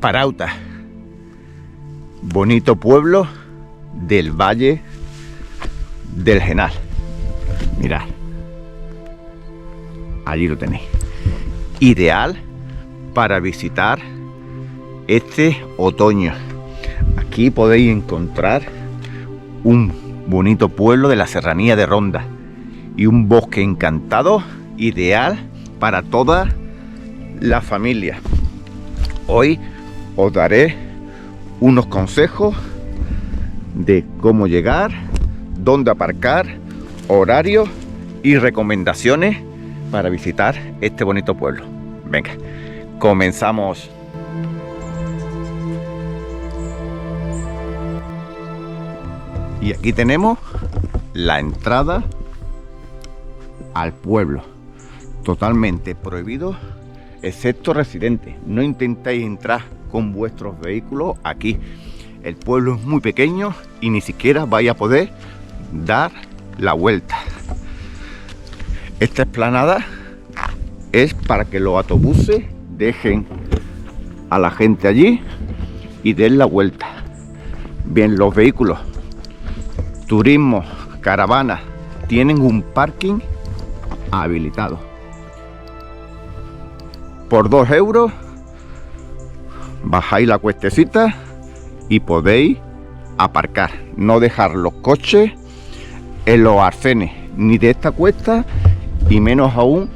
Parauta, bonito pueblo del Valle del Genal. Mirad, allí lo tenéis. Ideal para visitar este otoño. Aquí podéis encontrar un bonito pueblo de la serranía de Ronda y un bosque encantado ideal para toda la familia. Hoy os daré unos consejos de cómo llegar, dónde aparcar, horarios y recomendaciones para visitar este bonito pueblo. Venga, comenzamos. Y aquí tenemos la entrada al pueblo. Totalmente prohibido, excepto residentes. No intentéis entrar con vuestros vehículos aquí. El pueblo es muy pequeño y ni siquiera vais a poder dar la vuelta. Esta explanada es para que los autobuses dejen a la gente allí y den la vuelta. Bien, los vehículos turismo, caravanas, tienen un parking habilitado. Por 2 euros bajáis la cuestecita y podéis aparcar. No dejar los coches en los arcenes, ni de esta cuesta y menos aún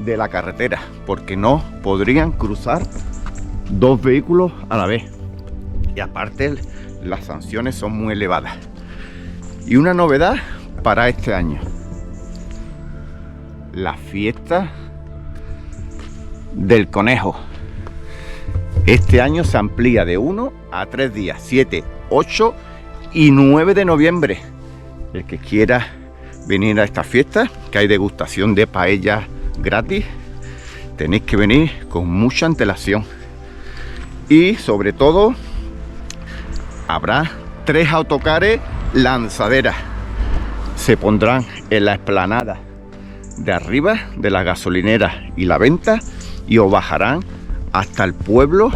de la carretera, porque no podrían cruzar 2 vehículos a la vez. Y aparte las sanciones son muy elevadas. Y una novedad para este año: la fiesta del conejo. Este año se amplía de 1 a 3 días, 7, 8 y 9 de noviembre. El que quiera venir a esta fiesta, que hay degustación de paellas gratis, tenéis que venir con mucha antelación. Y sobre todo habrá 3 autocares lanzaderas. Se pondrán en la explanada de arriba de la gasolinera y la venta y os bajarán hasta el pueblo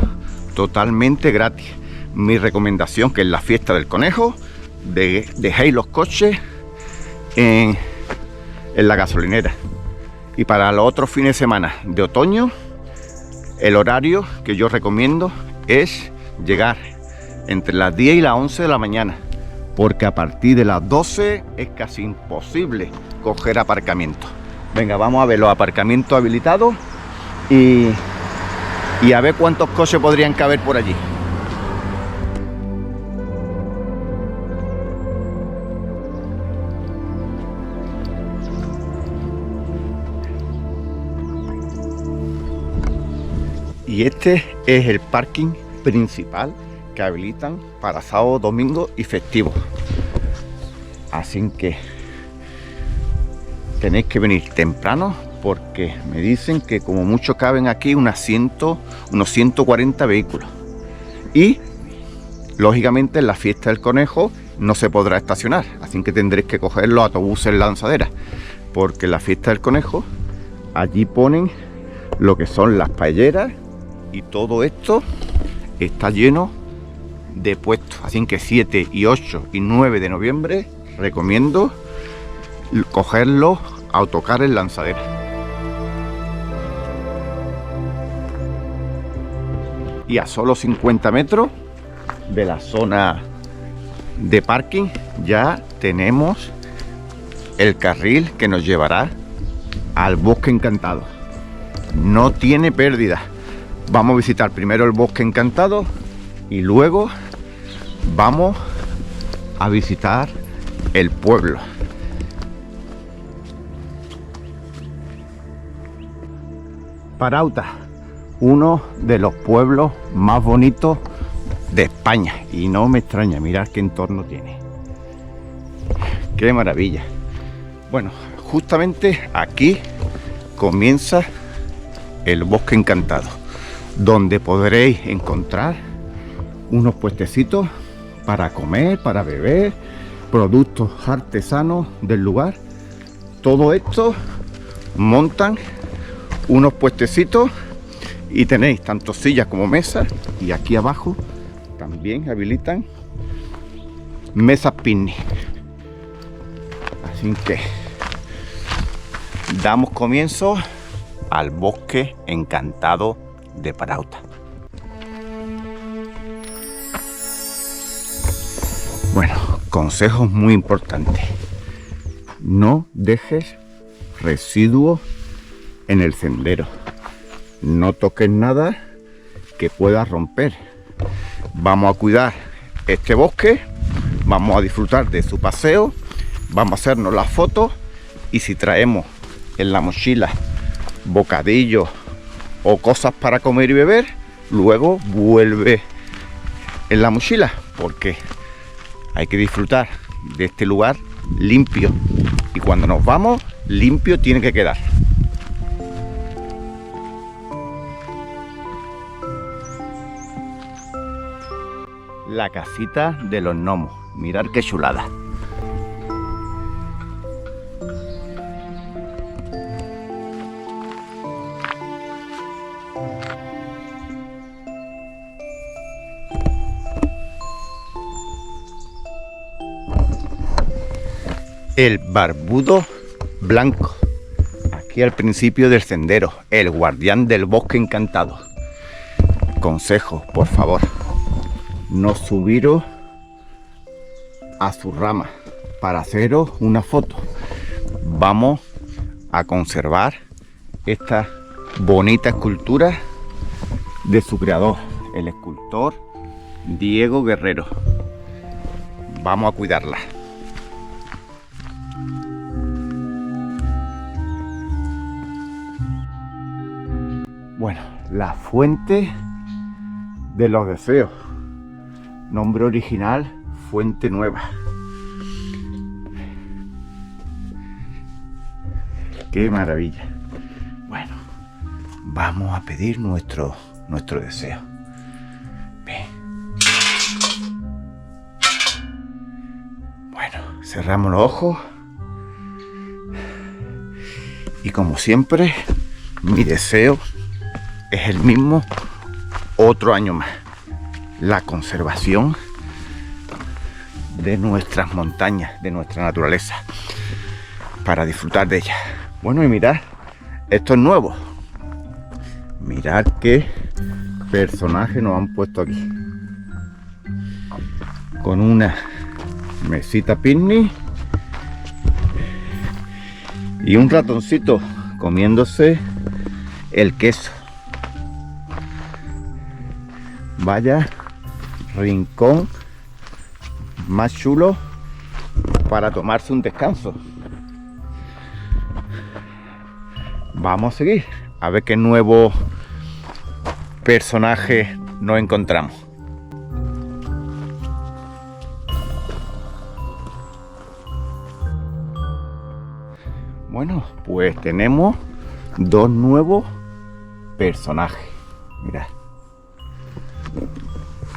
totalmente gratis. Mi recomendación, que en la fiesta del conejo dejéis los coches en la gasolinera. Y para los otros fines de semana de otoño, el horario que yo recomiendo es llegar entre las 10 y las 11 de la mañana, porque a partir de las 12 es casi imposible coger aparcamiento. Venga, vamos a ver los aparcamientos habilitados y a ver cuántos coches podrían caber por allí. Y este es el parking principal que habilitan para sábado, domingo y festivo. Así que tenéis que venir temprano, porque me dicen que como mucho caben aquí unos 140 vehículos. Y lógicamente en la fiesta del conejo no se podrá estacionar, así que tendréis que coger los autobuses lanzaderas, porque en la fiesta del conejo allí ponen lo que son las paelleras y todo esto está lleno de puestos. Así que 7 y 8 y 9 de noviembre recomiendo coger los autocares lanzaderas. Y a solo 50 metros de la zona de parking ya tenemos el carril que nos llevará al bosque encantado. No tiene pérdida. Vamos a visitar primero el bosque encantado y luego vamos a visitar el pueblo. Parauta, uno de los pueblos más bonitos de España, y no me extraña, mirad qué entorno tiene. Qué maravilla. Bueno, justamente aquí comienza el bosque encantado, donde podréis encontrar unos puestecitos para comer, para beber, productos artesanos del lugar. Todo esto montan unos puestecitos y tenéis tanto sillas como mesas, y aquí abajo también habilitan mesas picnic. Así que damos comienzo al bosque encantado de Parauta. Bueno, consejos muy importantes: no dejes residuos en el sendero, no toques nada que pueda romper. Vamos a cuidar este bosque, vamos a disfrutar de su paseo, vamos a hacernos las fotos, y si traemos en la mochila bocadillos o cosas para comer y beber, luego vuelve en la mochila, porque hay que disfrutar de este lugar limpio, y cuando nos vamos, limpio tiene que quedar. La casita de los gnomos, mirad qué chulada. El barbudo blanco, aquí al principio del sendero, el guardián del bosque encantado. Consejo, por favor: no subiros a su rama para haceros una foto. Vamos a conservar esta bonita escultura de su creador, el escultor Diego Guerrero. Vamos a cuidarla. Bueno, la fuente de los deseos. Nombre original: Fuente Nueva. ¡Qué maravilla! Bueno, vamos a pedir nuestro deseo. Ven. Bueno, cerramos los ojos. Y como siempre, mi deseo es el mismo otro año más: la conservación de nuestras montañas, de nuestra naturaleza, para disfrutar de ellas. Bueno, y mirad, esto es nuevo. Mirad qué personaje nos han puesto aquí, con una mesita picnic y un ratoncito comiéndose el queso. Vaya rincón más chulo para tomarse un descanso. Vamos a seguir a ver qué nuevo personaje nos encontramos. Bueno, pues tenemos dos nuevos personajes. Mirad.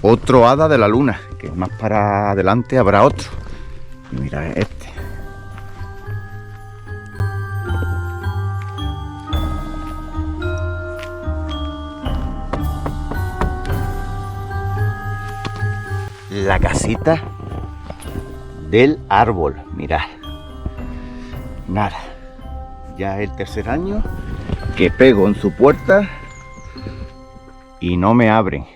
Otro hada de la luna, que más para adelante habrá otro. Y mira este. La casita del árbol, mirad. Nada, ya es el tercer año que pego en su puerta y no me abren.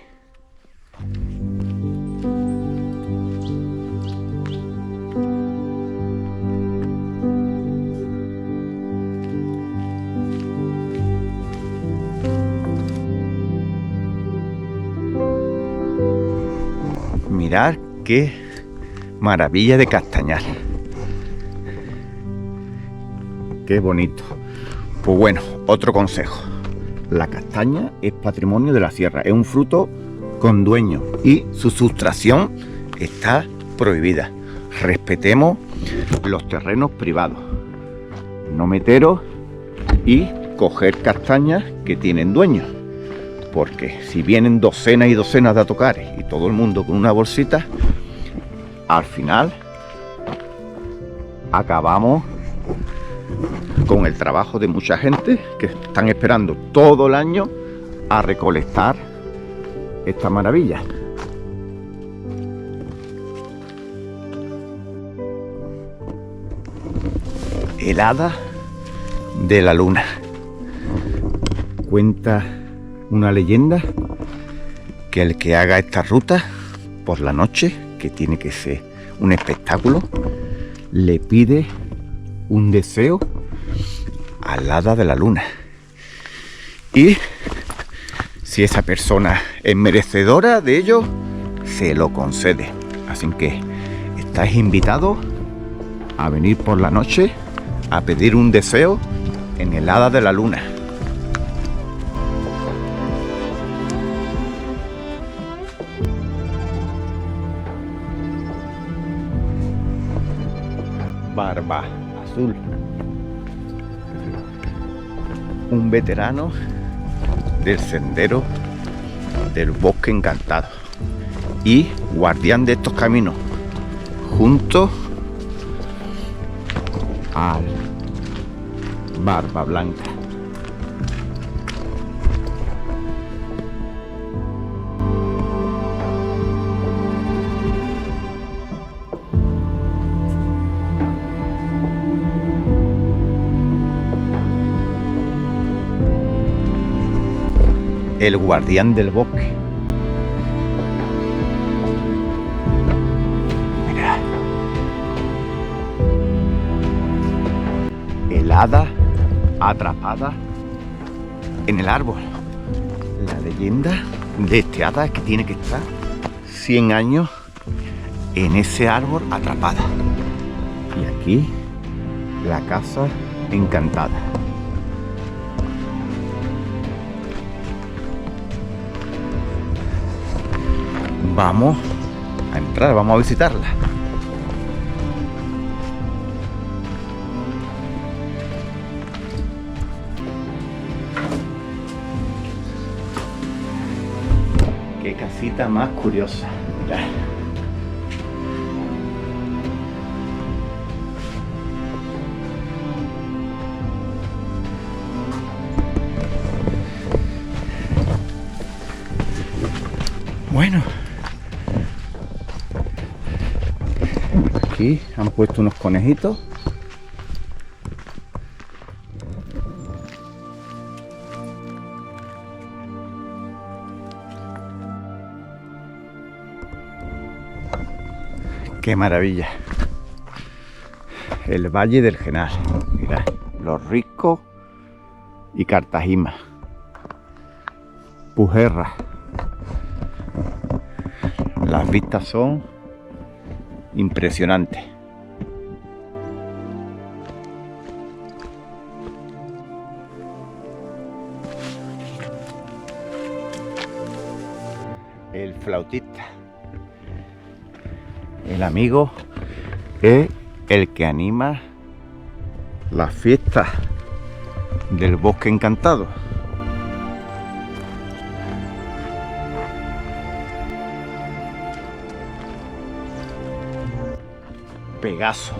Mirad qué maravilla de castañar. Qué bonito. Pues bueno, otro consejo: la castaña es patrimonio de la sierra, es un fruto con dueño y su sustracción está prohibida. Respetemos los terrenos privados, no meteros y coger castañas que tienen dueños, porque si vienen docenas y docenas de autocares y todo el mundo con una bolsita, al final acabamos con el trabajo de mucha gente que están esperando todo el año a recolectar esta maravilla. El hada de la luna. Cuenta una leyenda que el que haga esta ruta por la noche, que tiene que ser un espectáculo, le pide un deseo al hada de la luna. Y si esa persona es merecedora de ello, se lo concede. Así que estáis invitados a venir por la noche a pedir un deseo en el hada de la luna. Barba Azul, un veterano del sendero del bosque encantado y guardián de estos caminos, junto al Barba Blanca. El guardián del bosque. Mira. El hada atrapada en el árbol. La leyenda de este hada es que tiene que estar 100 años en ese árbol atrapada. Y aquí la casa encantada. Vamos a entrar, vamos a visitarla. Qué casita más curiosa. Mirad. Bueno. Aquí han puesto unos conejitos. ¡Qué maravilla! El Valle del Genal. Mirad, Los Riscos y Cartagena. Pujerra. Las vistas son impresionantes. El flautista. El amigo es el que anima las fiestas del bosque encantado. Pegaso.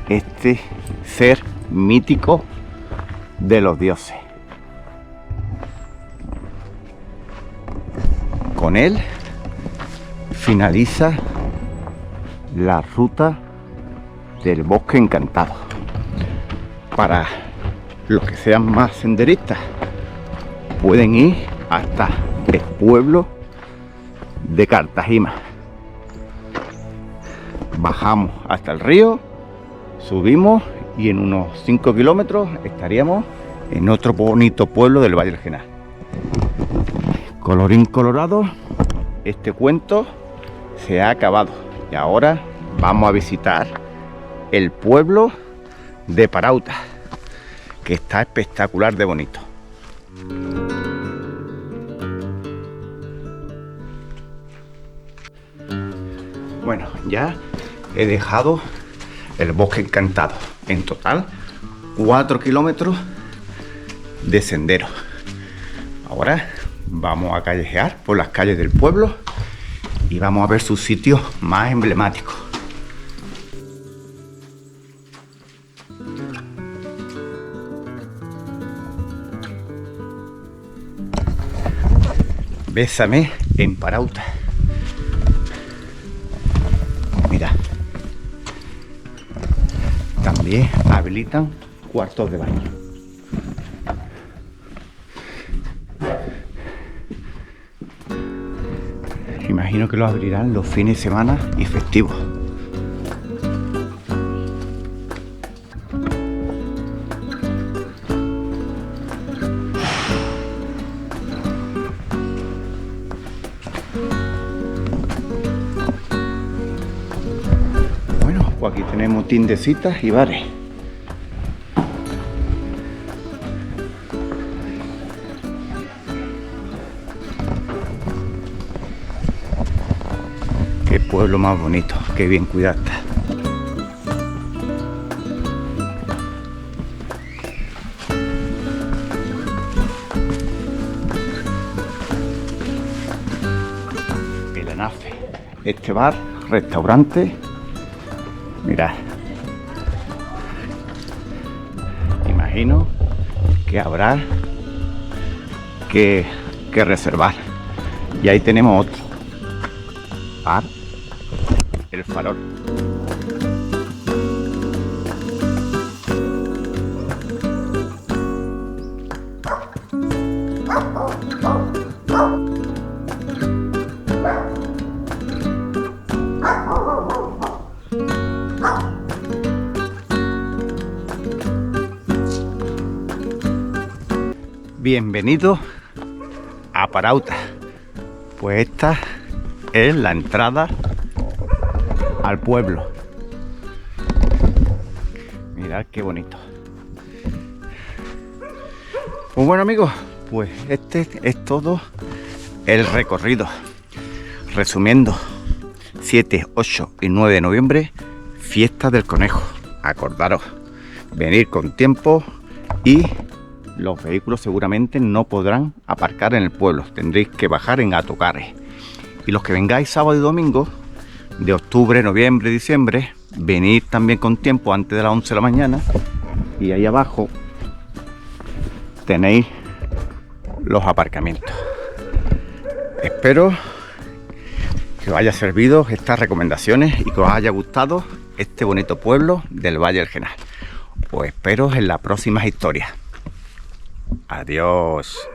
Este ser mítico de los dioses. Con él finaliza la ruta del bosque encantado. Para los que sean más senderistas, pueden ir hasta el pueblo de Cartagena. Bajamos hasta el río, subimos y en unos 5 kilómetros estaríamos en otro bonito pueblo del Valle del Genal. Colorín colorado, este cuento se ha acabado y ahora vamos a visitar el pueblo de Parauta, que está espectacular de bonito. Bueno, ya he dejado el bosque encantado. En total 4 kilómetros de sendero. Ahora vamos a callejear por las calles del pueblo y vamos a ver sus sitios más emblemáticos. Bésame en Parauta. Mira. También habilitan cuartos de baño. Imagino que lo abrirán los fines de semana y festivos. Bueno, pues aquí tenemos tiendecitas y bares. Qué pueblo más bonito, qué bien cuidado está. El Anafe, este bar, restaurante, mirad. Imagino que habrá que reservar. Y ahí tenemos otro bar, El Farol. Bienvenido a Parauta. Pues esta es la entrada al pueblo. Mirad qué bonito. Pues bueno, amigos, pues este es todo el recorrido. Resumiendo, 7, 8 y 9 de noviembre, fiesta del conejo. Acordaros, venir con tiempo y los vehículos seguramente no podrán aparcar en el pueblo. Tendréis que bajar en autocares. Y los que vengáis sábado y domingo, de octubre, noviembre, diciembre, venid también con tiempo antes de las 11 de la mañana. Y ahí abajo tenéis los aparcamientos. Espero que os haya servido estas recomendaciones y que os haya gustado este bonito pueblo del Valle del Genal. Os espero en las próximas historias. Adiós.